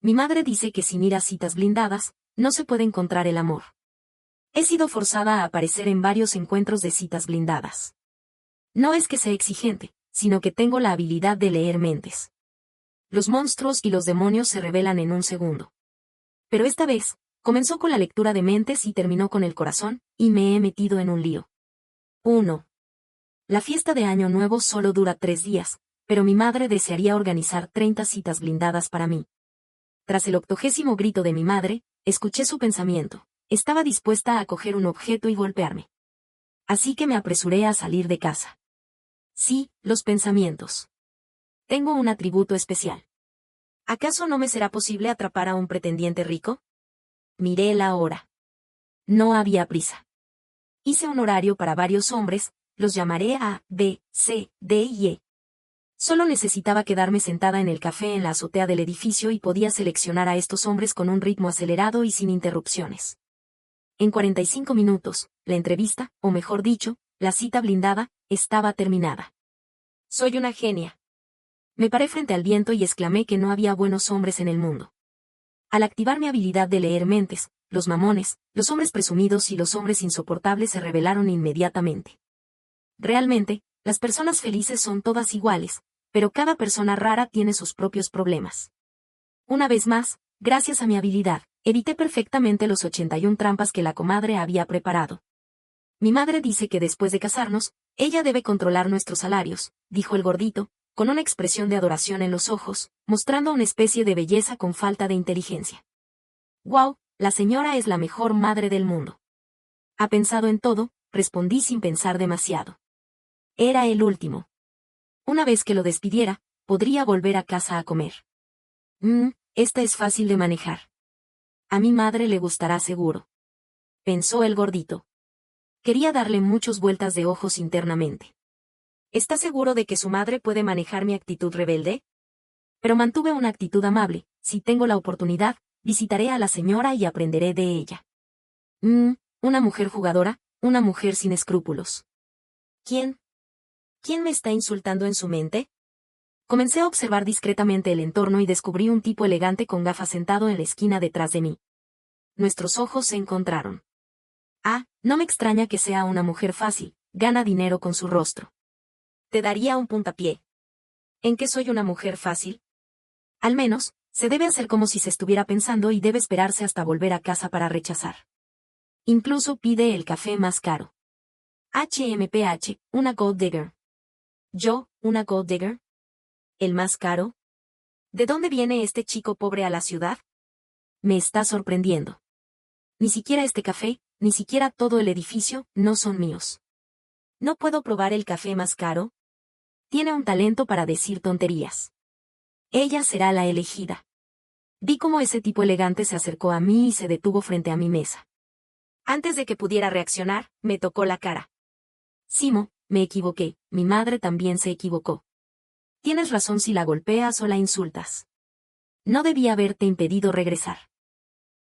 Mi madre dice que sin ir a citas blindadas, no se puede encontrar el amor. He sido forzada a aparecer en varios encuentros de citas blindadas. No es que sea exigente, sino que tengo la habilidad de leer mentes. Los monstruos y los demonios se revelan en un segundo. Pero esta vez, comenzó con la lectura de mentes y terminó con el corazón, y me he metido en un lío. 1. La fiesta de Año Nuevo solo dura 3 días, pero mi madre desearía organizar 30 citas blindadas para mí. Tras el 80º grito de mi madre, escuché su pensamiento. Estaba dispuesta a coger un objeto y golpearme. Así que me apresuré a salir de casa. Sí, los pensamientos. Tengo un atributo especial. ¿Acaso no me será posible atrapar a un pretendiente rico? Miré la hora. No había prisa. Hice un horario para varios hombres, los llamaré A, B, C, D y E. Solo necesitaba quedarme sentada en el café en la azotea del edificio y podía seleccionar a estos hombres con un ritmo acelerado y sin interrupciones. En 45 minutos, la entrevista, o mejor dicho, la cita blindada, estaba terminada. Soy una genia. Me paré frente al viento y exclamé que no había buenos hombres en el mundo. Al activar mi habilidad de leer mentes, los mamones, los hombres presumidos y los hombres insoportables se revelaron inmediatamente. Realmente, las personas felices son todas iguales, pero cada persona rara tiene sus propios problemas. Una vez más, gracias a mi habilidad, evité perfectamente los 81 trampas que la comadre había preparado. Mi madre dice que después de casarnos, ella debe controlar nuestros salarios, dijo el gordito, con una expresión de adoración en los ojos, mostrando una especie de belleza con falta de inteligencia. «Guau, la señora es la mejor madre del mundo». «¿Ha pensado en todo?», respondí sin pensar demasiado. Era el último. Una vez que lo despidiera, podría volver a casa a comer. Esta es fácil de manejar. A mi madre le gustará seguro. Pensó el gordito. Quería darle muchas vueltas de ojos internamente. ¿Está seguro de que su madre puede manejar mi actitud rebelde? Pero mantuve una actitud amable. Si tengo la oportunidad, visitaré a la señora y aprenderé de ella. Una mujer jugadora, una mujer sin escrúpulos. ¿Quién? ¿Quién me está insultando en su mente? Comencé a observar discretamente el entorno y descubrí un tipo elegante con gafas sentado en la esquina detrás de mí. Nuestros ojos se encontraron. No me extraña que sea una mujer fácil, gana dinero con su rostro. Te daría un puntapié. ¿En qué soy una mujer fácil? Al menos, se debe hacer como si se estuviera pensando y debe esperarse hasta volver a casa para rechazar. Incluso pide el café más caro. HMPH, una gold digger. ¿Yo, una gold digger? ¿El más caro? ¿De dónde viene este chico pobre a la ciudad? Me está sorprendiendo. Ni siquiera este café, ni siquiera todo el edificio, no son míos. ¿No puedo probar el café más caro? Tiene un talento para decir tonterías. Ella será la elegida. Vi cómo ese tipo elegante se acercó a mí y se detuvo frente a mi mesa. Antes de que pudiera reaccionar, me tocó la cara. Simo, me equivoqué, mi madre también se equivocó. Tienes razón si la golpeas o la insultas. No debía haberte impedido regresar.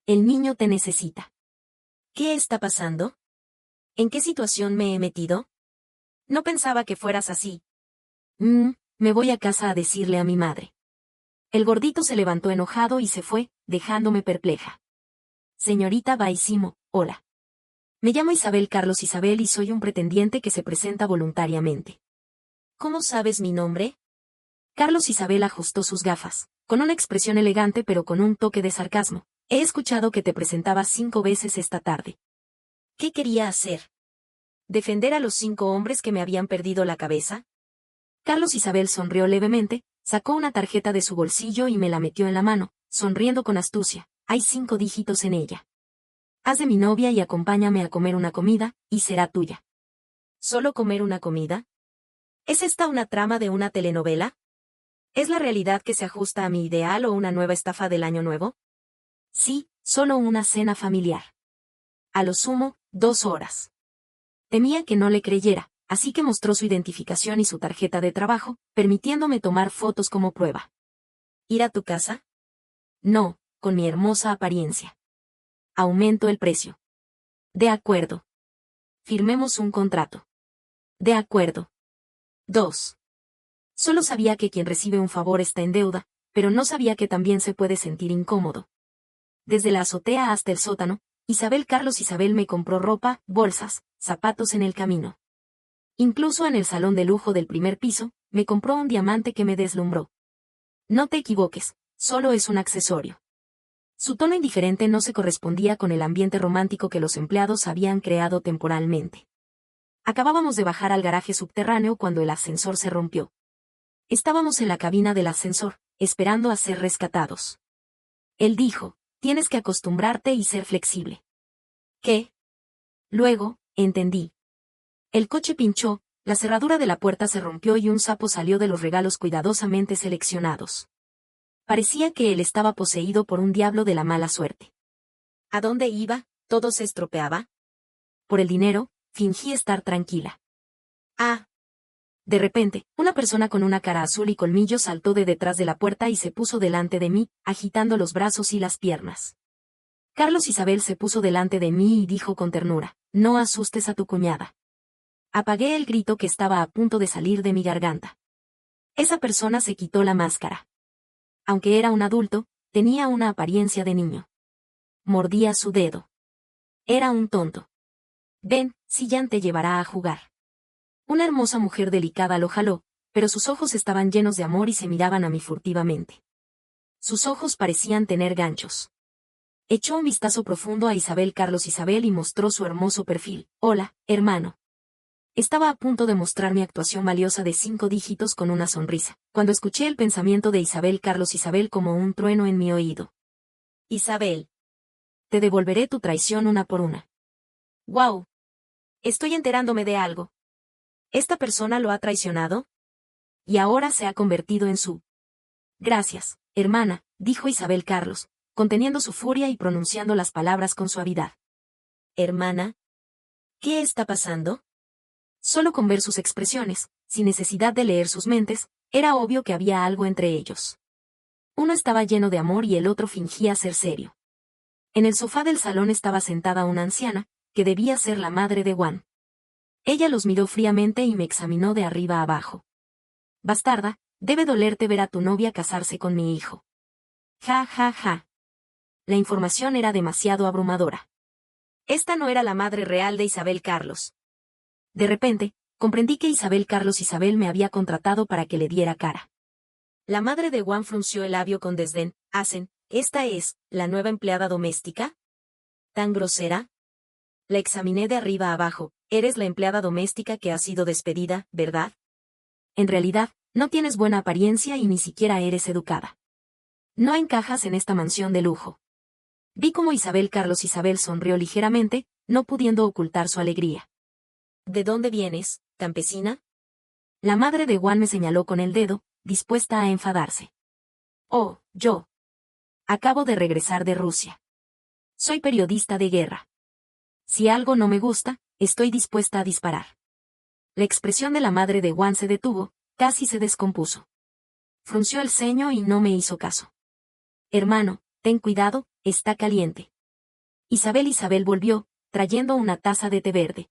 El niño te necesita. ¿Qué está pasando? ¿En qué situación me he metido? No pensaba que fueras así. Me voy a casa a decirle a mi madre. El gordito se levantó enojado y se fue, dejándome perpleja. Señorita Baisimo, hola. Me llamo Isabel Carlos Isabel y soy un pretendiente que se presenta voluntariamente. ¿Cómo sabes mi nombre? Carlos Isabel ajustó sus gafas, con una expresión elegante pero con un toque de sarcasmo. He escuchado que te presentabas 5 veces esta tarde. ¿Qué quería hacer? ¿Defender a los 5 hombres que me habían perdido la cabeza? Carlos Isabel sonrió levemente, sacó una tarjeta de su bolsillo y me la metió en la mano, sonriendo con astucia. Hay 5 dígitos en ella. Haz de mi novia y acompáñame a comer una comida, y será tuya. ¿Solo comer una comida? ¿Es esta una trama de una telenovela? ¿Es la realidad que se ajusta a mi ideal o una nueva estafa del año nuevo? Sí, solo una cena familiar. A lo sumo, 2 horas. Temía que no le creyera, así que mostró su identificación y su tarjeta de trabajo, permitiéndome tomar fotos como prueba. ¿Ir a tu casa? No, con mi hermosa apariencia. Aumento el precio. De acuerdo. Firmemos un contrato. De acuerdo. 2. Solo sabía que quien recibe un favor está en deuda, pero no sabía que también se puede sentir incómodo. Desde la azotea hasta el sótano, Isabel me compró ropa, bolsas, zapatos en el camino. Incluso en el salón de lujo del primer piso, me compró un diamante que me deslumbró. No te equivoques, solo es un accesorio. Su tono indiferente no se correspondía con el ambiente romántico que los empleados habían creado temporalmente. Acabábamos de bajar al garaje subterráneo cuando el ascensor se rompió. Estábamos en la cabina del ascensor, esperando a ser rescatados. Él dijo, tienes que acostumbrarte y ser flexible. ¿Qué? Luego, entendí. El coche pinchó, la cerradura de la puerta se rompió y un sapo salió de los regalos cuidadosamente seleccionados. Parecía que él estaba poseído por un diablo de la mala suerte. ¿A dónde iba? ¿Todo se estropeaba? Por el dinero, fingí estar tranquila. Ah. De repente, una persona con una cara azul y colmillos saltó de detrás de la puerta y se puso delante de mí, agitando los brazos y las piernas. Carlos Isabel se puso delante de mí y dijo con ternura, no asustes a tu cuñada. Apagué el grito que estaba a punto de salir de mi garganta. Esa persona se quitó la máscara. Aunque era un adulto, tenía una apariencia de niño. Mordía su dedo. Era un tonto. Ven, Sillan te llevará a jugar. Una hermosa mujer delicada lo jaló, pero sus ojos estaban llenos de amor y se miraban a mí furtivamente. Sus ojos parecían tener ganchos. Echó un vistazo profundo a Carlos Isabel y mostró su hermoso perfil. Hola, hermano. Estaba a punto de mostrar mi actuación valiosa de 5 dígitos con una sonrisa, cuando escuché el pensamiento de Carlos Isabel como un trueno en mi oído. Isabel. Te devolveré tu traición una por una. ¡Guau! Estoy enterándome de algo. ¿Esta persona lo ha traicionado? Y ahora se ha convertido en su... Gracias, hermana, dijo Carlos, conteniendo su furia y pronunciando las palabras con suavidad. Hermana. ¿Qué está pasando? Solo con ver sus expresiones, sin necesidad de leer sus mentes, era obvio que había algo entre ellos. Uno estaba lleno de amor y el otro fingía ser serio. En el sofá del salón estaba sentada una anciana, que debía ser la madre de Juan. Ella los miró fríamente y me examinó de arriba a abajo. Bastarda, debe dolerte ver a tu novia casarse con mi hijo. Ja, ja, ja. La información era demasiado abrumadora. Esta no era la madre real de Carlos. De repente, comprendí que Carlos Isabel me había contratado para que le diera cara. La madre de Juan frunció el labio con desdén. ¿Esta es, la nueva empleada doméstica? ¿Tan grosera? La examiné de arriba a abajo. Eres la empleada doméstica que ha sido despedida, ¿verdad? En realidad, no tienes buena apariencia y ni siquiera eres educada. No encajas en esta mansión de lujo. Vi cómo Carlos Isabel sonrió ligeramente, no pudiendo ocultar su alegría. ¿De dónde vienes, campesina? La madre de Juan me señaló con el dedo, dispuesta a enfadarse. Oh, yo. Acabo de regresar de Rusia. Soy periodista de guerra. Si algo no me gusta, estoy dispuesta a disparar. La expresión de la madre de Juan se detuvo, casi se descompuso. Frunció el ceño y no me hizo caso. Hermano, ten cuidado, está caliente. Isabel volvió, trayendo una taza de té verde.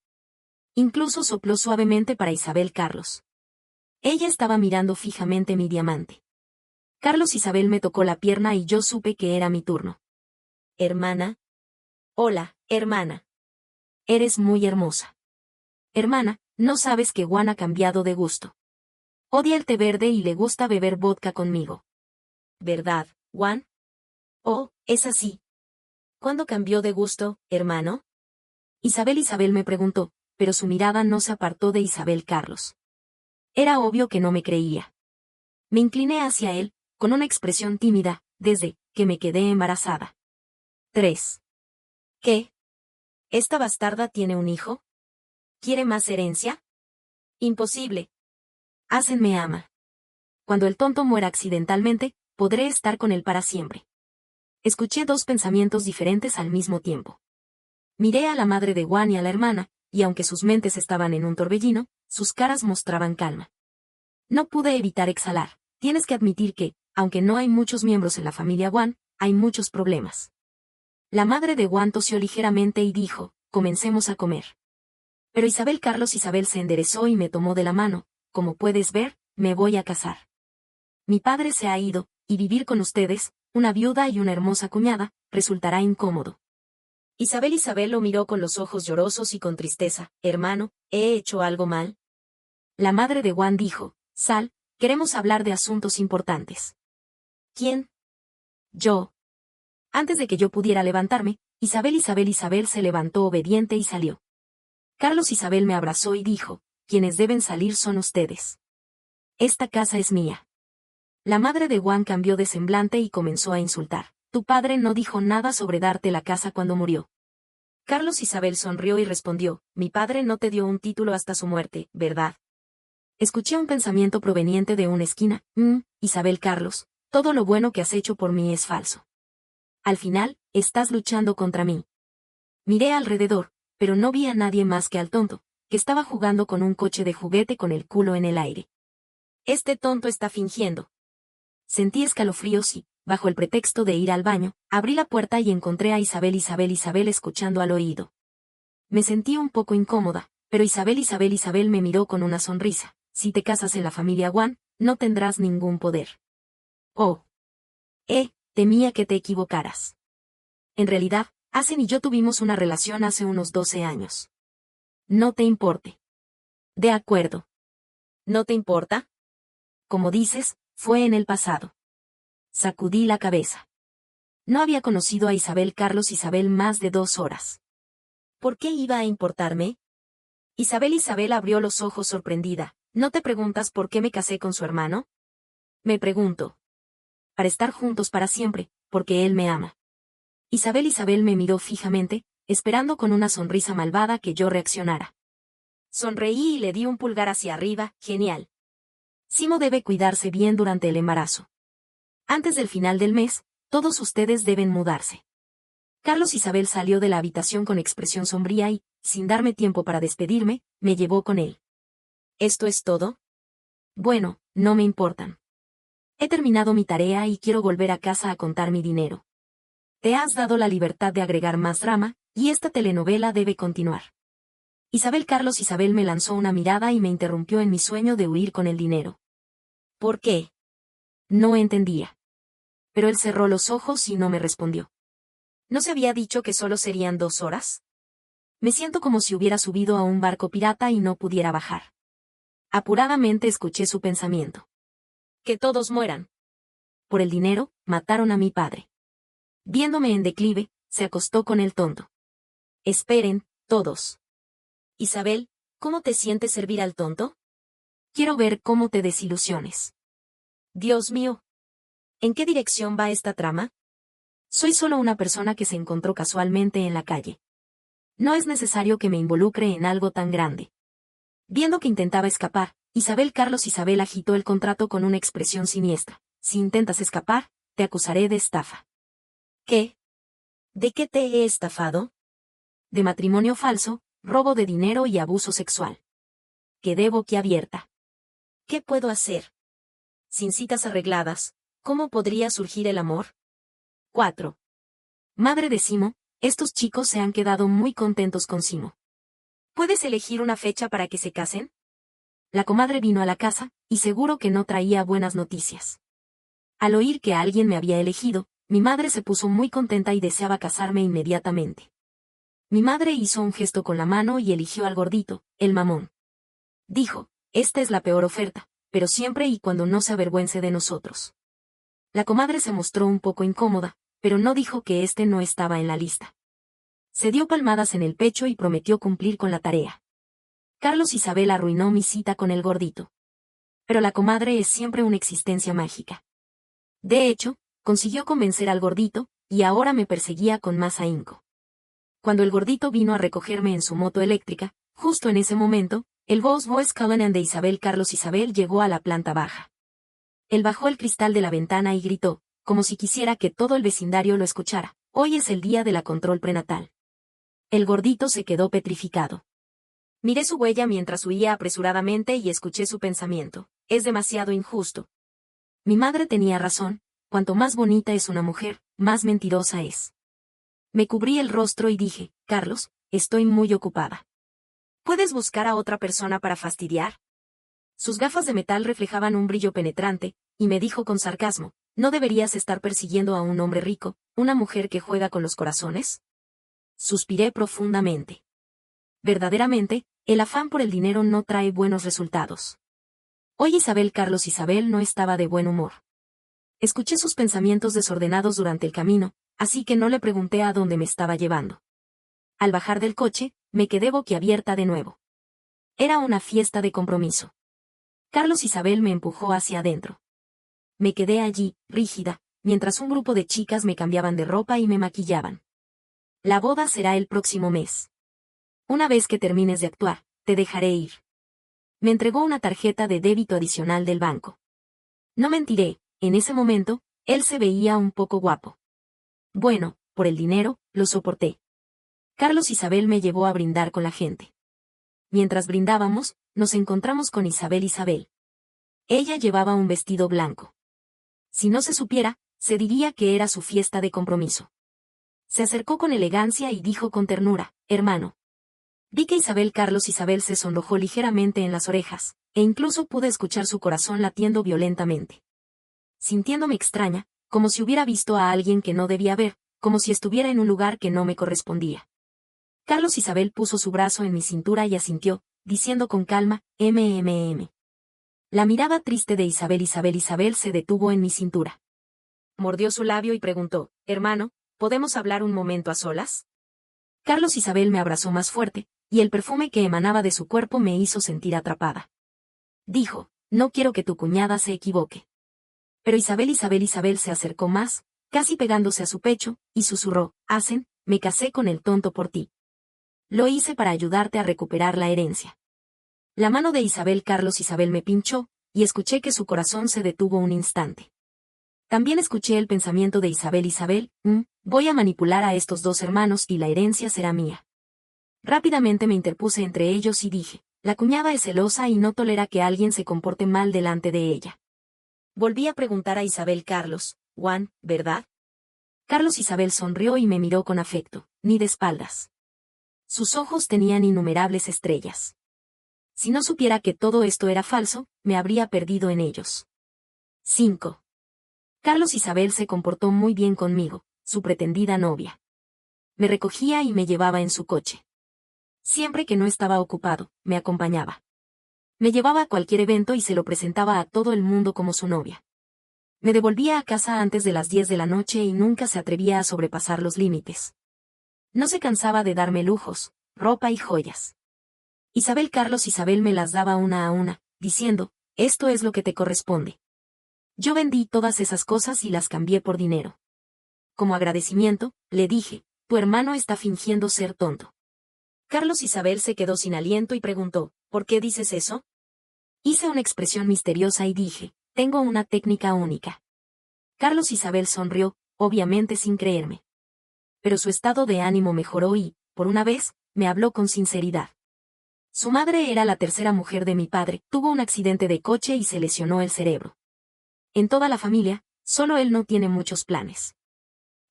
Incluso sopló suavemente para Carlos. Ella estaba mirando fijamente mi diamante. Carlos Isabel me tocó la pierna y yo supe que era mi turno. Hermana. Hola, hermana. Eres muy hermosa. Hermana, no sabes que Juan ha cambiado de gusto. Odia el té verde y le gusta beber vodka conmigo. ¿Verdad, Juan? Oh, es así. ¿Cuándo cambió de gusto, hermano? Isabel me preguntó, pero su mirada no se apartó de Carlos. Era obvio que no me creía. Me incliné hacia él, con una expresión tímida, desde que me quedé embarazada. 3. ¿Qué? ¿Esta bastarda tiene un hijo? ¿Quiere más herencia? Imposible. Me ama. Cuando el tonto muera accidentalmente, podré estar con él para siempre. Escuché 2 pensamientos diferentes al mismo tiempo. Miré a la madre de Juan y a la hermana, y aunque sus mentes estaban en un torbellino, sus caras mostraban calma. No pude evitar exhalar. Tienes que admitir que, aunque no hay muchos miembros en la familia Juan, hay muchos problemas. La madre de Juan tosió ligeramente y dijo, comencemos a comer. Pero Carlos Isabel se enderezó y me tomó de la mano, como puedes ver, me voy a casar. Mi padre se ha ido, y vivir con ustedes, una viuda y una hermosa cuñada, resultará incómodo. Isabel lo miró con los ojos llorosos y con tristeza. Hermano, ¿he hecho algo mal? La madre de Juan dijo, Sal, queremos hablar de asuntos importantes. ¿Quién? Yo. Antes de que yo pudiera levantarme, Isabel se levantó obediente y salió. Carlos Isabel me abrazó y dijo, quienes deben salir son ustedes. Esta casa es mía. La madre de Juan cambió de semblante y comenzó a insultar. Tu padre no dijo nada sobre darte la casa cuando murió. Carlos Isabel sonrió y respondió, mi padre no te dio un título hasta su muerte, ¿verdad? Escuché un pensamiento proveniente de una esquina. Isabel Carlos, todo lo bueno que has hecho por mí es falso. Al final, estás luchando contra mí. Miré alrededor, pero no vi a nadie más que al tonto, que estaba jugando con un coche de juguete con el culo en el aire. Este tonto está fingiendo. Sentí escalofríos y, bajo el pretexto de ir al baño, abrí la puerta y encontré a Isabel escuchando al oído. Me sentí un poco incómoda, pero Isabel me miró con una sonrisa. Si te casas en la familia Juan, no tendrás ningún poder. Oh. Temía que te equivocaras. En realidad, Asen y yo tuvimos una relación hace unos 12 años. No te importe. De acuerdo. ¿No te importa? Como dices, fue en el pasado. Sacudí la cabeza. No había conocido a Isabel más de 2 horas. ¿Por qué iba a importarme? Isabel abrió los ojos sorprendida. ¿No te preguntas por qué me casé con su hermano? Me pregunto. Para estar juntos para siempre, porque él me ama. Isabel me miró fijamente, esperando con una sonrisa malvada que yo reaccionara. Sonreí y le di un pulgar hacia arriba, genial. Simo debe cuidarse bien durante el embarazo. Antes del final del mes, todos ustedes deben mudarse. Carlos Isabel salió de la habitación con expresión sombría y, sin darme tiempo para despedirme, me llevó con él. ¿Esto es todo? Bueno, no me importan. He terminado mi tarea y quiero volver a casa a contar mi dinero. Te has dado la libertad de agregar más drama, y esta telenovela debe continuar. Isabel me lanzó una mirada y me interrumpió en mi sueño de huir con el dinero. ¿Por qué? No entendía. Pero él cerró los ojos y no me respondió. ¿No se había dicho que solo serían 2 horas? Me siento como si hubiera subido a un barco pirata y no pudiera bajar. Apuradamente escuché su pensamiento. Que todos mueran. Por el dinero, mataron a mi padre. Viéndome en declive, se acostó con el tonto. Esperen, todos. Isabel, ¿cómo te sientes servir al tonto? Quiero ver cómo te desilusiones. Dios mío. ¿En qué dirección va esta trama? Soy solo una persona que se encontró casualmente en la calle. No es necesario que me involucre en algo tan grande. Viendo que intentaba escapar, Isabel agitó el contrato con una expresión siniestra. Si intentas escapar, te acusaré de estafa. ¿Qué? ¿De qué te he estafado? De matrimonio falso, robo de dinero y abuso sexual. Quedé boquiabierta. ¿Qué puedo hacer? Sin citas arregladas, ¿cómo podría surgir el amor? 4. Madre de Simo, estos chicos se han quedado muy contentos con Simo. ¿Puedes elegir una fecha para que se casen? La comadre vino a la casa, y seguro que no traía buenas noticias. Al oír que alguien me había elegido, mi madre se puso muy contenta y deseaba casarme inmediatamente. Mi madre hizo un gesto con la mano y eligió al gordito, el mamón. Dijo, esta es la peor oferta, pero siempre y cuando no se avergüence de nosotros. La comadre se mostró un poco incómoda, pero no dijo que este no estaba en la lista. Se dio palmadas en el pecho y prometió cumplir con la tarea. Carlos Isabel arruinó mi cita con el gordito. Pero la comadre es siempre una existencia mágica. De hecho, consiguió convencer al gordito, y ahora me perseguía con más ahínco. Cuando el gordito vino a recogerme en su moto eléctrica, justo en ese momento, el Volkswagen Cullinan de Carlos Isabel llegó a la planta baja. Él bajó el cristal de la ventana y gritó, como si quisiera que todo el vecindario lo escuchara, hoy es el día de la control prenatal. El gordito se quedó petrificado. Miré su huella mientras huía apresuradamente y escuché su pensamiento, es demasiado injusto. Mi madre tenía razón, cuanto más bonita es una mujer, más mentirosa es. Me cubrí el rostro y dije, Carlos, estoy muy ocupada. ¿Puedes buscar a otra persona para fastidiar? Sus gafas de metal reflejaban un brillo penetrante, y me dijo con sarcasmo, ¿No deberías estar persiguiendo a un hombre rico, una mujer que juega con los corazones? Suspiré profundamente. Verdaderamente, el afán por el dinero no trae buenos resultados. Hoy Carlos Isabel no estaba de buen humor. Escuché sus pensamientos desordenados durante el camino, así que no le pregunté a dónde me estaba llevando. Al bajar del coche, me quedé boquiabierta de nuevo. Era una fiesta de compromiso. Carlos Isabel me empujó hacia adentro. Me quedé allí, rígida, mientras un grupo de chicas me cambiaban de ropa y me maquillaban. La boda será el próximo mes. Una vez que termines de actuar, te dejaré ir. Me entregó una tarjeta de débito adicional del banco. No mentiré, en ese momento, él se veía un poco guapo. Bueno, por el dinero, lo soporté. Carlos Isabel me llevó a brindar con la gente. Mientras brindábamos, nos encontramos con Isabel. Ella llevaba un vestido blanco. Si no se supiera, se diría que era su fiesta de compromiso. Se acercó con elegancia y dijo con ternura, hermano. Vi que Carlos Isabel se sonrojó ligeramente en las orejas, e incluso pude escuchar su corazón latiendo violentamente. Sintiéndome extraña, como si hubiera visto a alguien que no debía ver, como si estuviera en un lugar que no me correspondía. Carlos Isabel puso su brazo en mi cintura y asintió, diciendo con calma, MMM. La mirada triste de Isabel se detuvo en mi cintura. Mordió su labio y preguntó, hermano, ¿podemos hablar un momento a solas? Carlos Isabel me abrazó más fuerte, y el perfume que emanaba de su cuerpo me hizo sentir atrapada. Dijo, no quiero que tu cuñada se equivoque. Pero Isabel se acercó más, casi pegándose a su pecho, y susurró, me casé con el tonto por ti. Lo hice para ayudarte a recuperar la herencia. La mano de Carlos Isabel me pinchó, y escuché que su corazón se detuvo un instante. También escuché el pensamiento de Isabel, voy a manipular a estos dos hermanos y la herencia será mía. Rápidamente me interpuse entre ellos y dije, la cuñada es celosa y no tolera que alguien se comporte mal delante de ella. Volví a preguntar a Carlos, Juan, ¿verdad? Carlos Isabel sonrió y me miró con afecto, ni de espaldas. Sus ojos tenían innumerables estrellas. Si no supiera que todo esto era falso, me habría perdido en ellos. 5. Carlos Isabel se comportó muy bien conmigo, su pretendida novia. Me recogía y me llevaba en su coche. Siempre que no estaba ocupado, me acompañaba. Me llevaba a cualquier evento y se lo presentaba a todo el mundo como su novia. Me devolvía a casa antes de las 10 de la noche y nunca se atrevía a sobrepasar los límites. No se cansaba de darme lujos, ropa y joyas. Carlos Isabel me las daba una a una, diciendo, esto es lo que te corresponde. Yo vendí todas esas cosas y las cambié por dinero. Como agradecimiento, le dije, tu hermano está fingiendo ser tonto. Carlos Isabel se quedó sin aliento y preguntó, ¿por qué dices eso? Hice una expresión misteriosa y dije, tengo una técnica única. Carlos Isabel sonrió, obviamente sin creerme. Pero su estado de ánimo mejoró y, por una vez, me habló con sinceridad. Su madre era la tercera mujer de mi padre, tuvo un accidente de coche y se lesionó el cerebro. En toda la familia, solo él no tiene muchos planes.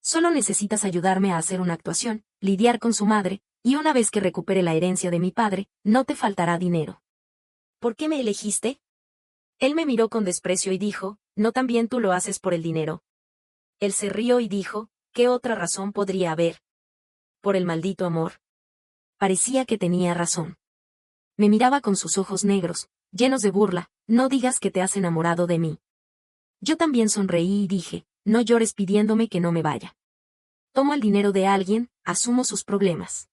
Solo necesitas ayudarme a hacer una actuación, lidiar con su madre, y una vez que recupere la herencia de mi padre, no te faltará dinero. ¿Por qué me elegiste? Él me miró con desprecio y dijo, ¿no también tú lo haces por el dinero? Él se rió y dijo, ¿qué otra razón podría haber? ¿Por el maldito amor? Parecía que tenía razón. Me miraba con sus ojos negros, llenos de burla, no digas que te has enamorado de mí. Yo también sonreí y dije, no llores pidiéndome que no me vaya. Tomo el dinero de alguien, asumo sus problemas.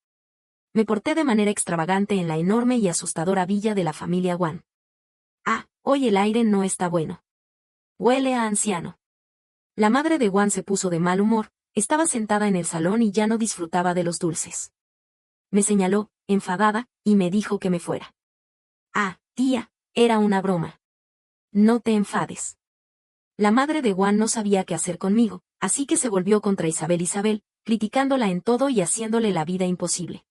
Me porté de manera extravagante en la enorme y asustadora villa de la familia Wan. Hoy el aire no está bueno. Huele a anciano. La madre de Wan se puso de mal humor, estaba sentada en el salón y ya no disfrutaba de los dulces. Me señaló, enfadada, y me dijo que me fuera. Tía, era una broma. No te enfades. La madre de Wan no sabía qué hacer conmigo, así que se volvió contra Isabel, criticándola en todo y haciéndole la vida imposible.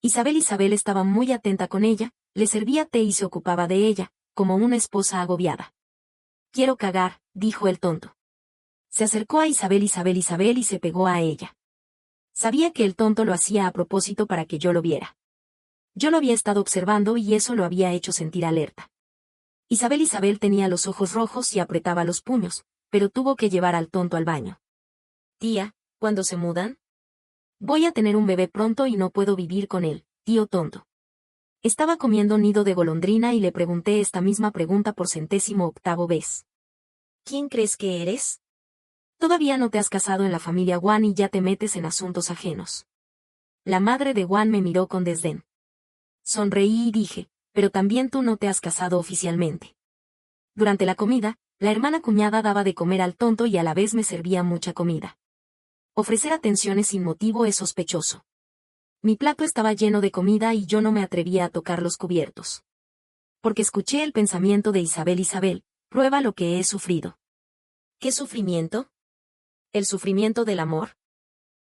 Isabel estaba muy atenta con ella, le servía té y se ocupaba de ella, como una esposa agobiada. Quiero cagar, dijo el tonto. Se acercó a Isabel y se pegó a ella. Sabía que el tonto lo hacía a propósito para que yo lo viera. Yo lo había estado observando y eso lo había hecho sentir alerta. Isabel tenía los ojos rojos y apretaba los puños, pero tuvo que llevar al tonto al baño. Tía, ¿cuándo se mudan? Voy a tener un bebé pronto y no puedo vivir con él, tío tonto. Estaba comiendo nido de golondrina y le pregunté esta misma pregunta por 108ª vez. ¿Quién crees que eres? Todavía no te has casado en la familia Wan y ya te metes en asuntos ajenos. La madre de Wan me miró con desdén. Sonreí y dije, pero también tú no te has casado oficialmente. Durante la comida, la hermana cuñada daba de comer al tonto y a la vez me servía mucha comida. Ofrecer atenciones sin motivo es sospechoso. Mi plato estaba lleno de comida y yo no me atrevía a tocar los cubiertos. Porque escuché el pensamiento de Isabel. Isabel, prueba lo que he sufrido. ¿Qué sufrimiento? ¿El sufrimiento del amor?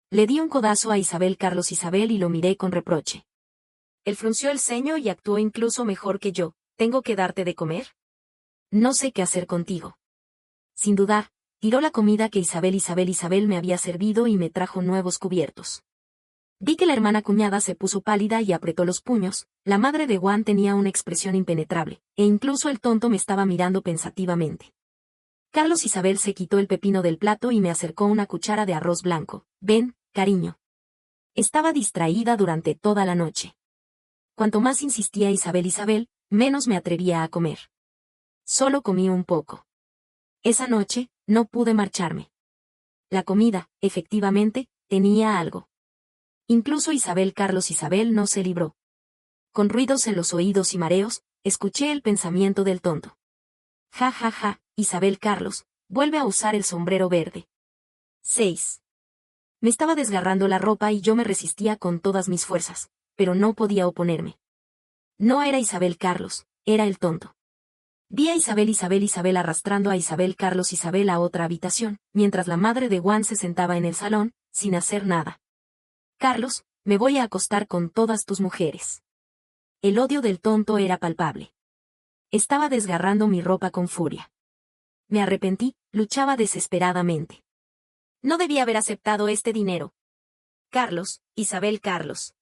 Le di un codazo a Isabel. Carlos Isabel y lo miré con reproche. Él frunció el ceño y actuó incluso mejor que yo. ¿Tengo que darte de comer? No sé qué hacer contigo. Sin dudar, tiró la comida que Isabel me había servido y me trajo nuevos cubiertos. Vi que la hermana cuñada se puso pálida y apretó los puños, la madre de Wan tenía una expresión impenetrable, e incluso el tonto me estaba mirando pensativamente. Carlos Isabel se quitó el pepino del plato y me acercó una cuchara de arroz blanco. Ven, cariño. Estaba distraída durante toda la noche. Cuanto más insistía Isabel, menos me atrevía a comer. Solo comí un poco. Esa noche, no pude marcharme. La comida, efectivamente, tenía algo. Incluso Carlos Isabel no se libró. Con ruidos en los oídos y mareos, escuché el pensamiento del tonto. Ja ja ja, Isabel Carlos, vuelve a usar el sombrero verde. 6. Me estaba desgarrando la ropa y yo me resistía con todas mis fuerzas, pero no podía oponerme. No era Isabel Carlos, era el tonto. Vi a Isabel arrastrando a Isabel Carlos Isabel a otra habitación, mientras la madre de Juan se sentaba en el salón, sin hacer nada. Carlos, me voy a acostar con todas tus mujeres. El odio del tonto era palpable. Estaba desgarrando mi ropa con furia. Me arrepentí, luchaba desesperadamente. No debía haber aceptado este dinero. Carlos, Isabel Carlos.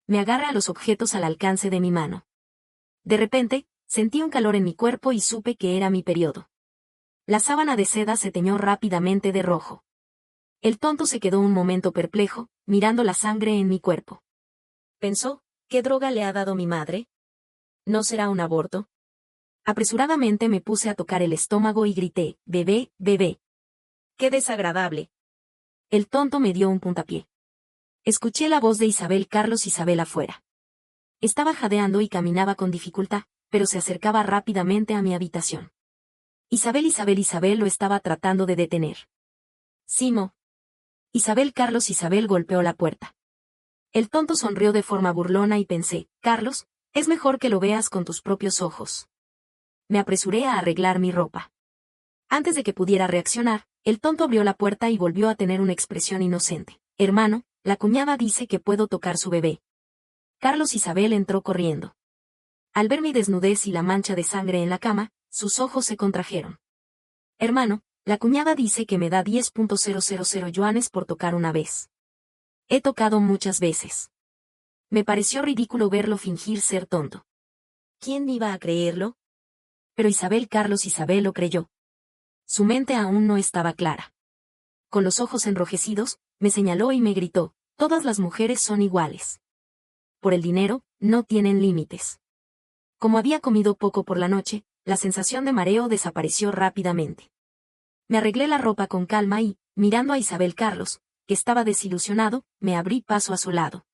Me agarra a los objetos al alcance de mi mano. De repente, sentí un calor en mi cuerpo y supe que era mi periodo. La sábana de seda se teñó rápidamente de rojo. El tonto se quedó un momento perplejo, mirando la sangre en mi cuerpo. Pensó, ¿qué droga le ha dado mi madre? ¿No será un aborto? Apresuradamente me puse a tocar el estómago y grité, bebé, bebé. ¡Qué desagradable! El tonto me dio un puntapié. Escuché la voz de Isabel Carlos Isabel afuera. Estaba jadeando y caminaba con dificultad, pero se acercaba rápidamente a mi habitación. Isabel lo estaba tratando de detener. Simo. Isabel Carlos Isabel golpeó la puerta. El tonto sonrió de forma burlona y pensé, Carlos, es mejor que lo veas con tus propios ojos. Me apresuré a arreglar mi ropa. Antes de que pudiera reaccionar, el tonto abrió la puerta y volvió a tener una expresión inocente. Hermano, la cuñada dice que puedo tocar su bebé. Carlos Isabel entró corriendo. Al ver mi desnudez y la mancha de sangre en la cama, sus ojos se contrajeron. Hermano, la cuñada dice que me da 10.000 yuanes por tocar una vez. He tocado muchas veces. Me pareció ridículo verlo fingir ser tonto. ¿Quién iba a creerlo? Pero Carlos Isabel lo creyó. Su mente aún no estaba clara. Con los ojos enrojecidos, me señaló y me gritó, todas las mujeres son iguales. Por el dinero, no tienen límites. Como había comido poco por la noche, la sensación de mareo desapareció rápidamente. Me arreglé la ropa con calma y, mirando a Isabel Carlos, que estaba desilusionado, me abrí paso a su lado.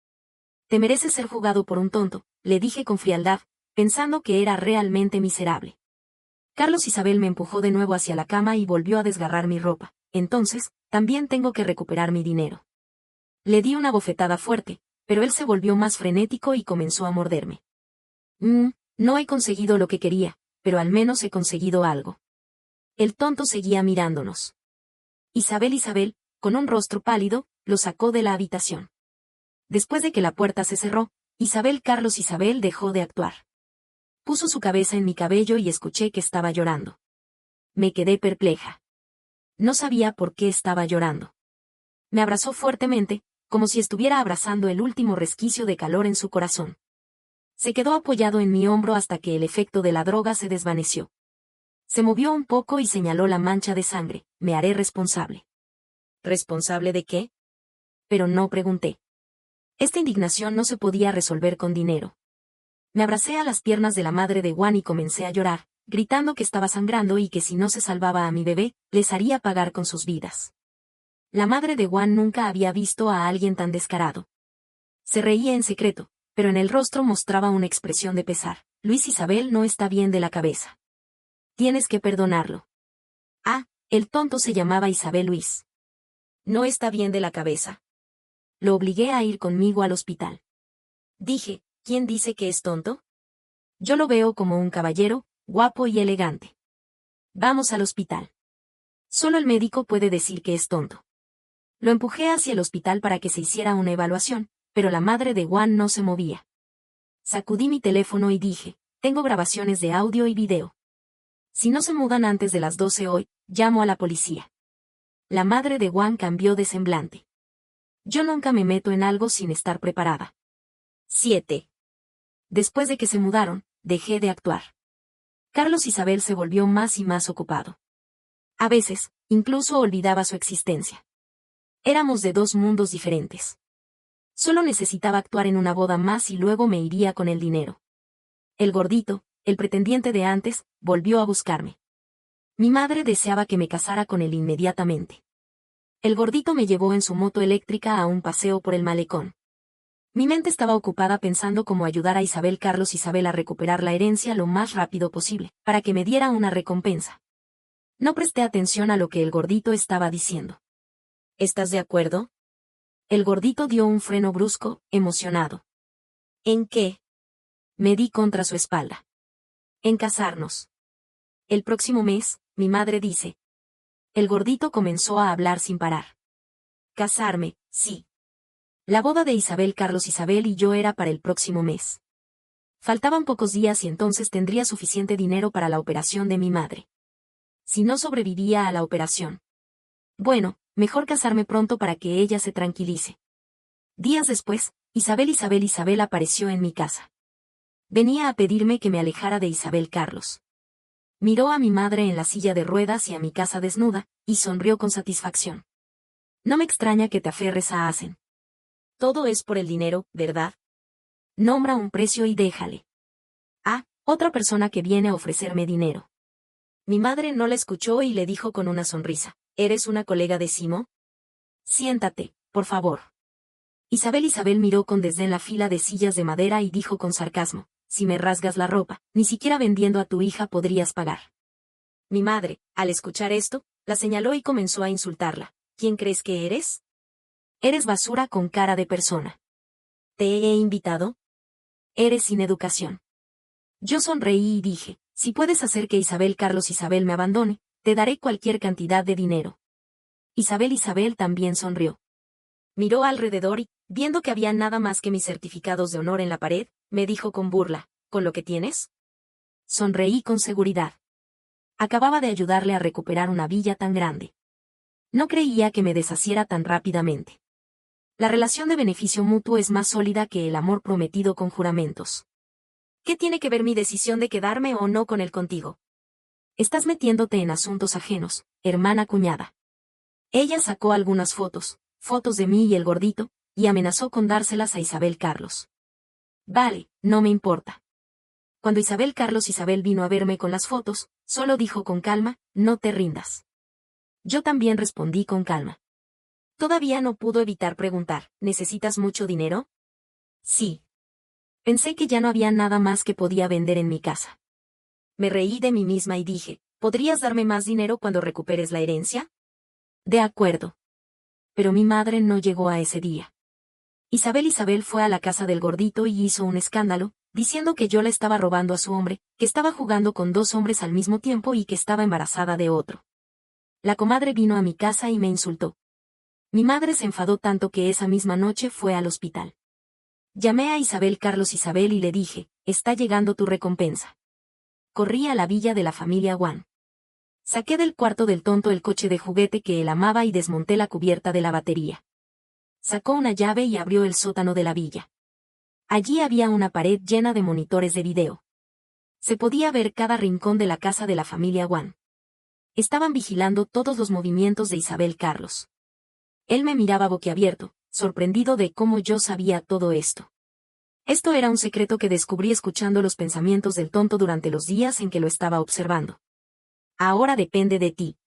Te mereces ser jugado por un tonto, le dije con frialdad, pensando que era realmente miserable. Carlos Isabel me empujó de nuevo hacia la cama y volvió a desgarrar mi ropa. Entonces, también tengo que recuperar mi dinero. Le di una bofetada fuerte, pero él se volvió más frenético y comenzó a morderme. No he conseguido lo que quería, pero al menos he conseguido algo. El tonto seguía mirándonos. Isabel, con un rostro pálido, lo sacó de la habitación. Después de que la puerta se cerró, Carlos Isabel dejó de actuar. Puso su cabeza en mi cabello y escuché que estaba llorando. Me quedé perpleja. No sabía por qué estaba llorando. Me abrazó fuertemente, como si estuviera abrazando el último resquicio de calor en su corazón. Se quedó apoyado en mi hombro hasta que el efecto de la droga se desvaneció. Se movió un poco y señaló la mancha de sangre. Me haré responsable. ¿Responsable de qué? Pero no pregunté. Esta indignación no se podía resolver con dinero. Me abracé a las piernas de la madre de Juan y comencé a llorar, gritando que estaba sangrando y que si no se salvaba a mi bebé, les haría pagar con sus vidas. La madre de Juan nunca había visto a alguien tan descarado. Se reía en secreto, pero en el rostro mostraba una expresión de pesar. Luis Isabel no está bien de la cabeza. Tienes que perdonarlo. Ah, el tonto se llamaba Isabel Luis. No está bien de la cabeza. Lo obligué a ir conmigo al hospital. Dije, ¿quién dice que es tonto? Yo lo veo como un caballero, guapo y elegante. Vamos al hospital. Solo el médico puede decir que es tonto. Lo empujé hacia el hospital para que se hiciera una evaluación, pero la madre de Juan no se movía. Sacudí mi teléfono y dije, tengo grabaciones de audio y video. Si no se mudan antes de las 12 hoy, llamo a la policía. La madre de Juan cambió de semblante. Yo nunca me meto en algo sin estar preparada. 7. Después de que se mudaron, dejé de actuar. Carlos Isabel se volvió más y más ocupado. A veces, incluso olvidaba su existencia. Éramos de dos mundos diferentes. Solo necesitaba actuar en una boda más y luego me iría con el dinero. El gordito, el pretendiente de antes, volvió a buscarme. Mi madre deseaba que me casara con él inmediatamente. El gordito me llevó en su moto eléctrica a un paseo por el malecón. Mi mente estaba ocupada pensando cómo ayudar a Isabel Carlos Isabel a recuperar la herencia lo más rápido posible, para que me diera una recompensa. No presté atención a lo que el gordito estaba diciendo. ¿Estás de acuerdo? El gordito dio un freno brusco, emocionado. ¿En qué? Me di contra su espalda. En casarnos. El próximo mes, mi madre dice. El gordito comenzó a hablar sin parar. Casarme, sí. La boda de Isabel Carlos Isabel y yo era para el próximo mes. Faltaban pocos días y entonces tendría suficiente dinero para la operación de mi madre. Si no sobrevivía a la operación. Bueno, mejor casarme pronto para que ella se tranquilice. Días después, Isabel apareció en mi casa. Venía a pedirme que me alejara de Isabel Carlos. Miró a mi madre en la silla de ruedas y a mi casa desnuda, y sonrió con satisfacción. No me extraña que te aferres a Asen. Todo es por el dinero, ¿verdad? Nombra un precio y déjale. Ah, otra persona que viene a ofrecerme dinero. Mi madre no la escuchó y le dijo con una sonrisa, ¿eres una colega de Simo? Siéntate, por favor. Isabel miró con desdén la fila de sillas de madera y dijo con sarcasmo, si me rasgas la ropa, ni siquiera vendiendo a tu hija podrías pagar. Mi madre, al escuchar esto, la señaló y comenzó a insultarla. ¿Quién crees que eres? Eres basura con cara de persona. ¿Te he invitado? Eres sin educación. Yo sonreí y dije, si puedes hacer que Isabel Carlos Isabel me abandone, te daré cualquier cantidad de dinero. Isabel también sonrió. Miró alrededor y, viendo que había nada más que mis certificados de honor en la pared, me dijo con burla, ¿con lo que tienes? Sonreí con seguridad. Acababa de ayudarle a recuperar una villa tan grande. No creía que me deshaciera tan rápidamente. La relación de beneficio mutuo es más sólida que el amor prometido con juramentos. ¿Qué tiene que ver mi decisión de quedarme o no con él contigo? Estás metiéndote en asuntos ajenos, hermana cuñada. Ella sacó algunas fotos de mí y el gordito, y amenazó con dárselas a Isabel Carlos. Vale, no me importa. Cuando Isabel Carlos Isabel vino a verme con las fotos, solo dijo con calma, no te rindas. Yo también respondí con calma. Todavía no pudo evitar preguntar, ¿necesitas mucho dinero? Sí. Pensé que ya no había nada más que podía vender en mi casa. Me reí de mí misma y dije, ¿podrías darme más dinero cuando recuperes la herencia? De acuerdo. Pero mi madre no llegó a ese día. Isabel fue a la casa del gordito y hizo un escándalo, diciendo que yo la estaba robando a su hombre, que estaba jugando con dos hombres al mismo tiempo y que estaba embarazada de otro. La comadre vino a mi casa y me insultó. Mi madre se enfadó tanto que esa misma noche fue al hospital. Llamé a Isabel Carlos Isabel y le dije, está llegando tu recompensa. Corrí a la villa de la familia Juan. Saqué del cuarto del tonto el coche de juguete que él amaba y desmonté la cubierta de la batería. Sacó una llave y abrió el sótano de la villa. Allí había una pared llena de monitores de video. Se podía ver cada rincón de la casa de la familia Wan. Estaban vigilando todos los movimientos de Isabel Carlos. Él me miraba boquiabierto, sorprendido de cómo yo sabía todo esto. Esto era un secreto que descubrí escuchando los pensamientos del tonto durante los días en que lo estaba observando. Ahora depende de ti.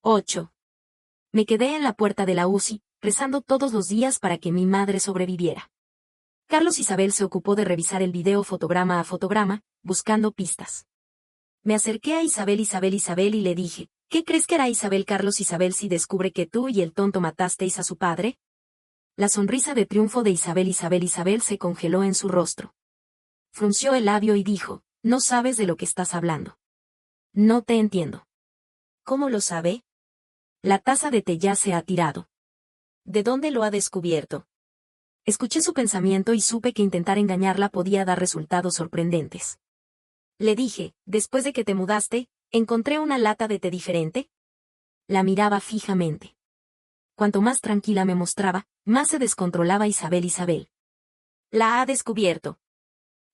8. Me quedé en la puerta de la UCI, rezando todos los días para que mi madre sobreviviera. Carlos Isabel se ocupó de revisar el video fotograma a fotograma, buscando pistas. Me acerqué a Isabel y le dije, ¿qué crees que hará Isabel Carlos Isabel si descubre que tú y el tonto matasteis a su padre? La sonrisa de triunfo de Isabel se congeló en su rostro. Frunció el labio y dijo, no sabes de lo que estás hablando. No te entiendo. ¿Cómo lo sabe? La taza de té ya se ha tirado. ¿De dónde lo ha descubierto? Escuché su pensamiento y supe que intentar engañarla podía dar resultados sorprendentes. Le dije, después de que te mudaste, ¿encontré una lata de té diferente? La miraba fijamente. Cuanto más tranquila me mostraba, más se descontrolaba Isabel. La ha descubierto.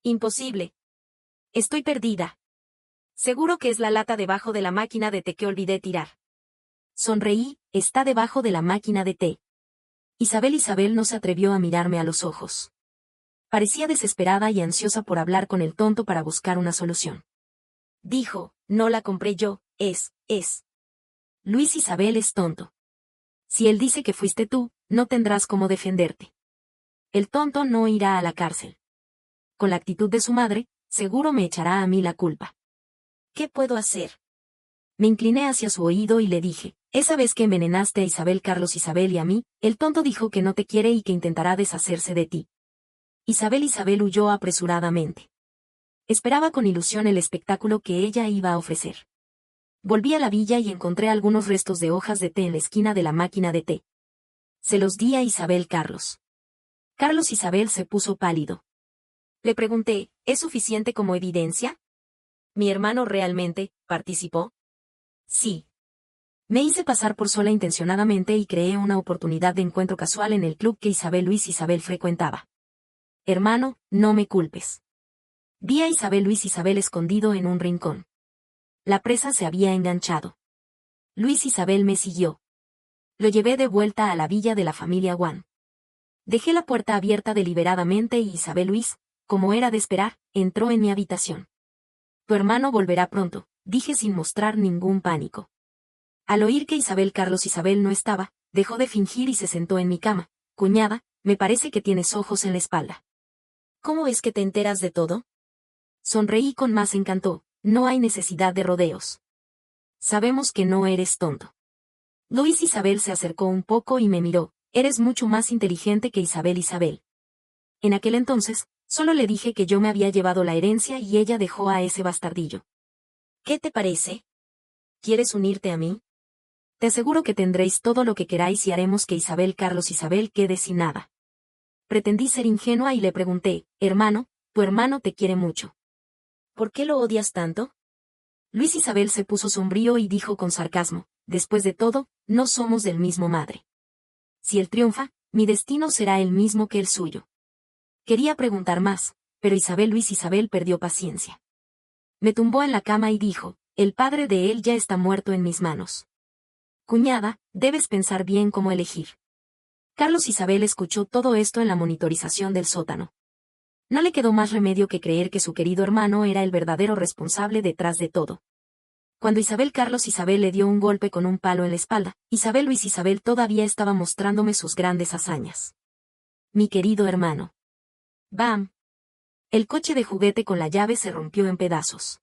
Imposible. Estoy perdida. Seguro que es la lata debajo de la máquina de té que olvidé tirar. Sonreí, está debajo de la máquina de té. Isabel no se atrevió a mirarme a los ojos. Parecía desesperada y ansiosa por hablar con el tonto para buscar una solución. Dijo, no la compré yo, es. Luis Isabel es tonto. Si él dice que fuiste tú, no tendrás cómo defenderte. El tonto no irá a la cárcel. Con la actitud de su madre, seguro me echará a mí la culpa. ¿Qué puedo hacer? Me incliné hacia su oído y le dije, esa vez que envenenaste a Isabel Carlos Isabel y a mí, el tonto dijo que no te quiere y que intentará deshacerse de ti. Isabel huyó apresuradamente. Esperaba con ilusión el espectáculo que ella iba a ofrecer. Volví a la villa y encontré algunos restos de hojas de té en la esquina de la máquina de té. Se los di a Isabel Carlos. Carlos Isabel se puso pálido. Le pregunté, ¿es suficiente como evidencia? ¿Mi hermano realmente participó? Sí. Me hice pasar por sola intencionadamente y creé una oportunidad de encuentro casual en el club que Luis Isabel frecuentaba. Hermano, no me culpes. Vi a Luis Isabel escondido en un rincón. La presa se había enganchado. Luis Isabel me siguió. Lo llevé de vuelta a la villa de la familia Wan. Dejé la puerta abierta deliberadamente y Luis, como era de esperar, entró en mi habitación. Tu hermano volverá pronto, dije sin mostrar ningún pánico. Al oír que Isabel Carlos Isabel no estaba, dejó de fingir y se sentó en mi cama. Cuñada, me parece que tienes ojos en la espalda. ¿Cómo es que te enteras de todo? Sonreí con más encanto, no hay necesidad de rodeos. Sabemos que no eres tonto. Luis Isabel se acercó un poco y me miró, eres mucho más inteligente que Isabel. En aquel entonces, solo le dije que yo me había llevado la herencia y ella dejó a ese bastardillo. ¿Qué te parece? ¿Quieres unirte a mí? Te aseguro que tendréis todo lo que queráis y haremos que Isabel Carlos Isabel quede sin nada. Pretendí ser ingenua y le pregunté, hermano, tu hermano te quiere mucho. ¿Por qué lo odias tanto? Luis Isabel se puso sombrío y dijo con sarcasmo, después de todo, no somos del mismo madre. Si él triunfa, mi destino será el mismo que el suyo. Quería preguntar más, pero Luis Isabel perdió paciencia. Me tumbó en la cama y dijo, el padre de él ya está muerto en mis manos. Cuñada, debes pensar bien cómo elegir. Carlos Isabel escuchó todo esto en la monitorización del sótano. No le quedó más remedio que creer que su querido hermano era el verdadero responsable detrás de todo. Cuando Isabel Carlos Isabel le dio un golpe con un palo en la espalda, Luis Isabel todavía estaba mostrándome sus grandes hazañas. Mi querido hermano. ¡Bam! El coche de juguete con la llave se rompió en pedazos.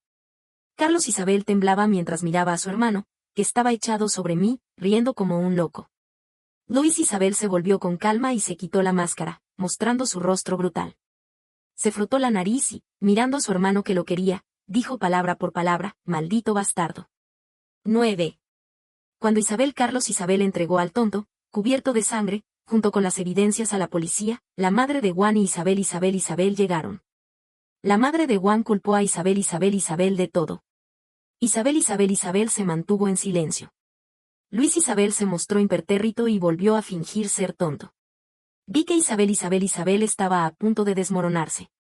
Carlos Isabel temblaba mientras miraba a su hermano, que estaba echado sobre mí, riendo como un loco. Luis Isabel se volvió con calma y se quitó la máscara, mostrando su rostro brutal. Se frotó la nariz y, mirando a su hermano que lo quería, dijo palabra por palabra, maldito bastardo. 9. Cuando Isabel Carlos Isabel entregó al tonto, cubierto de sangre, junto con las evidencias a la policía, la madre de Juan y Isabel llegaron. La madre de Juan culpó a Isabel de todo. Isabel se mantuvo en silencio. Luis Isabel se mostró impertérrito y volvió a fingir ser tonto. Vi que Isabel estaba a punto de desmoronarse.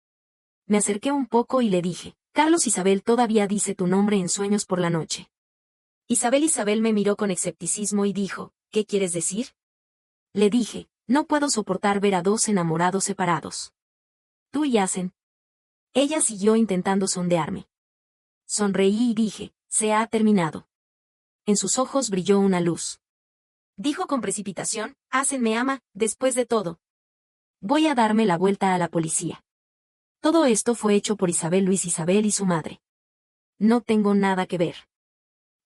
Me acerqué un poco y le dije, Carlos Isabel todavía dice tu nombre en sueños por la noche. Isabel me miró con escepticismo y dijo, ¿qué quieres decir? Le dije, no puedo soportar ver a dos enamorados separados. Tú y Asen. Ella siguió intentando sondearme. Sonreí y dije, se ha terminado. En sus ojos brilló una luz. Dijo con precipitación, Asen me ama, después de todo. Voy a darme la vuelta a la policía. Todo esto fue hecho por Luis Isabel y su madre. No tengo nada que ver.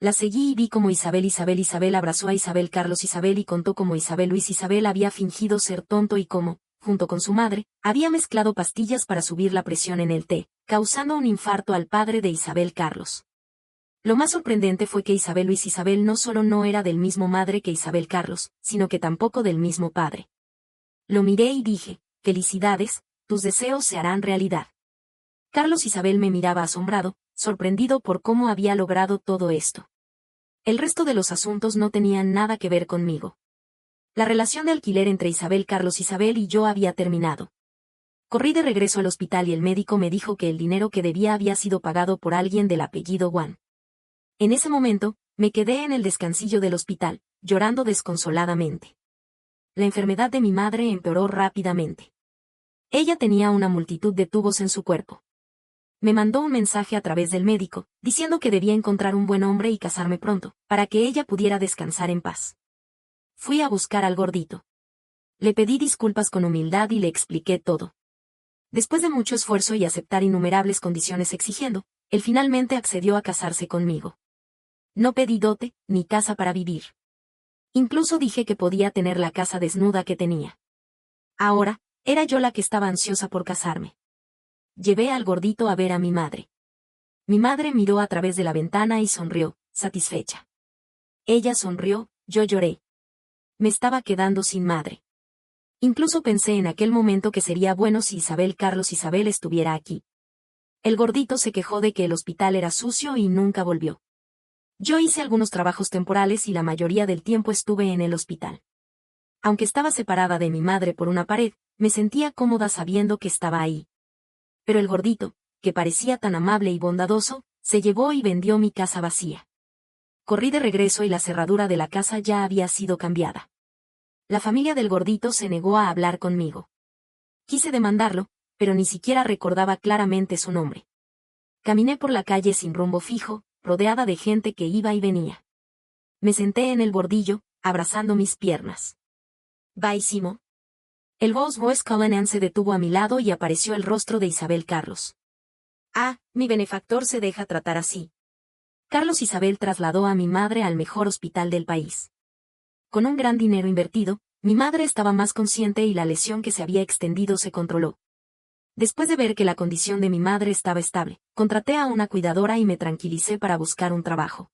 La seguí y vi como Isabel abrazó a Carlos Isabel y contó cómo Luis Isabel había fingido ser tonto y cómo, junto con su madre, había mezclado pastillas para subir la presión en el té, causando un infarto al padre de Isabel Carlos. Lo más sorprendente fue que Luis Isabel no solo no era del mismo madre que Isabel Carlos, sino que tampoco del mismo padre. Lo miré y dije, felicidades, tus deseos se harán realidad. Carlos Isabel me miraba asombrado, sorprendido por cómo había logrado todo esto. El resto de los asuntos no tenían nada que ver conmigo. La relación de alquiler entre Carlos Isabel y yo había terminado. Corrí de regreso al hospital y el médico me dijo que el dinero que debía había sido pagado por alguien del apellido Wan. En ese momento, me quedé en el descansillo del hospital, llorando desconsoladamente. La enfermedad de mi madre empeoró rápidamente. Ella tenía una multitud de tubos en su cuerpo. Me mandó un mensaje a través del médico, diciendo que debía encontrar un buen hombre y casarme pronto, para que ella pudiera descansar en paz. Fui a buscar al gordito. Le pedí disculpas con humildad y le expliqué todo. Después de mucho esfuerzo y aceptar innumerables condiciones exigiendo, él finalmente accedió a casarse conmigo. No pedí dote, ni casa para vivir. Incluso dije que podía tener la casa desnuda que tenía. Ahora, era yo la que estaba ansiosa por casarme. Llevé al gordito a ver a mi madre. Mi madre miró a través de la ventana y sonrió, satisfecha. Ella sonrió, yo lloré. Me estaba quedando sin madre. Incluso pensé en aquel momento que sería bueno si Carlos Isabel estuviera aquí. El gordito se quejó de que el hospital era sucio y nunca volvió. Yo hice algunos trabajos temporales y la mayoría del tiempo estuve en el hospital. Aunque estaba separada de mi madre por una pared, me sentía cómoda sabiendo que estaba ahí. Pero el gordito, que parecía tan amable y bondadoso, se llevó y vendió mi casa vacía. Corrí de regreso y la cerradura de la casa ya había sido cambiada. La familia del gordito se negó a hablar conmigo. Quise demandarlo, pero ni siquiera recordaba claramente su nombre. Caminé por la calle sin rumbo fijo, rodeada de gente que iba y venía. Me senté en el bordillo, abrazando mis piernas. «Baísimo». El Rolls-Royce Cullinan se detuvo a mi lado y apareció el rostro de Isabel Carlos. «Ah, mi benefactor se deja tratar así». Carlos Isabel trasladó a mi madre al mejor hospital del país. Con un gran dinero invertido, mi madre estaba más consciente y la lesión que se había extendido se controló. Después de ver que la condición de mi madre estaba estable, contraté a una cuidadora y me tranquilicé para buscar un trabajo.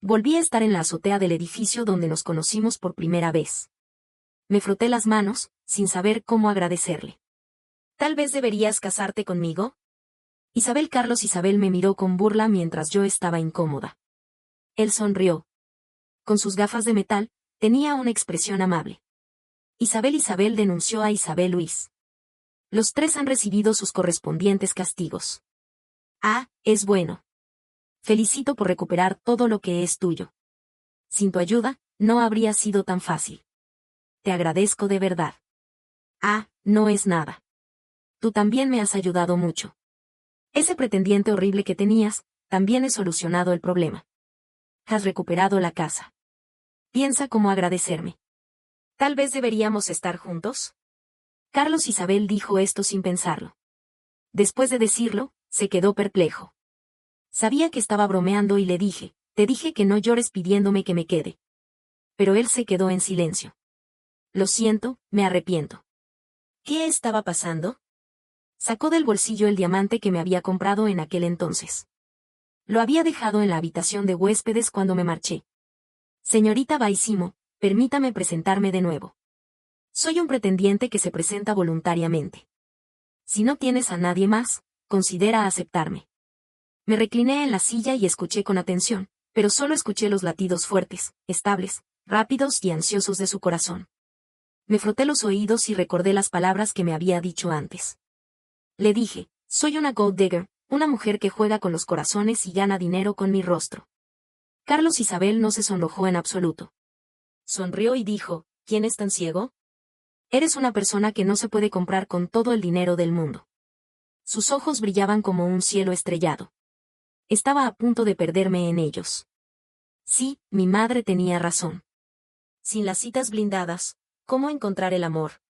Volví a estar en la azotea del edificio donde nos conocimos por primera vez. Me froté las manos, sin saber cómo agradecerle. «¿Tal vez deberías casarte conmigo?» Carlos Isabel me miró con burla mientras yo estaba incómoda. Él sonrió. Con sus gafas de metal, tenía una expresión amable. Isabel denunció a Luis. Los tres han recibido sus correspondientes castigos. «Ah, es bueno. Felicito por recuperar todo lo que es tuyo. Sin tu ayuda, no habría sido tan fácil. Te agradezco de verdad». «Ah, no es nada. Tú también me has ayudado mucho. Ese pretendiente horrible que tenías, también he solucionado el problema. Has recuperado la casa. Piensa cómo agradecerme. ¿Tal vez deberíamos estar juntos?» Carlos Isabel dijo esto sin pensarlo. Después de decirlo, se quedó perplejo. Sabía que estaba bromeando y le dije, «Te dije que no llores pidiéndome que me quede». Pero él se quedó en silencio. «Lo siento, me arrepiento». ¿Qué estaba pasando? Sacó del bolsillo el diamante que me había comprado en aquel entonces. Lo había dejado en la habitación de huéspedes cuando me marché. «Señorita Baísimo, permítame presentarme de nuevo. Soy un pretendiente que se presenta voluntariamente. Si no tienes a nadie más, considera aceptarme». Me recliné en la silla y escuché con atención, pero solo escuché los latidos fuertes, estables, rápidos y ansiosos de su corazón. Me froté los oídos y recordé las palabras que me había dicho antes. Le dije, «Soy una gold digger, una mujer que juega con los corazones y gana dinero con mi rostro. Carlos Isabel no se sonrojó en absoluto. Sonrió y dijo, ¿quién es tan ciego? Eres una persona que no se puede comprar con todo el dinero del mundo. Sus ojos brillaban como un cielo estrellado. Estaba a punto de perderme en ellos. Sí, mi madre tenía razón. Sin las citas blindadas, ¿cómo encontrar el amor?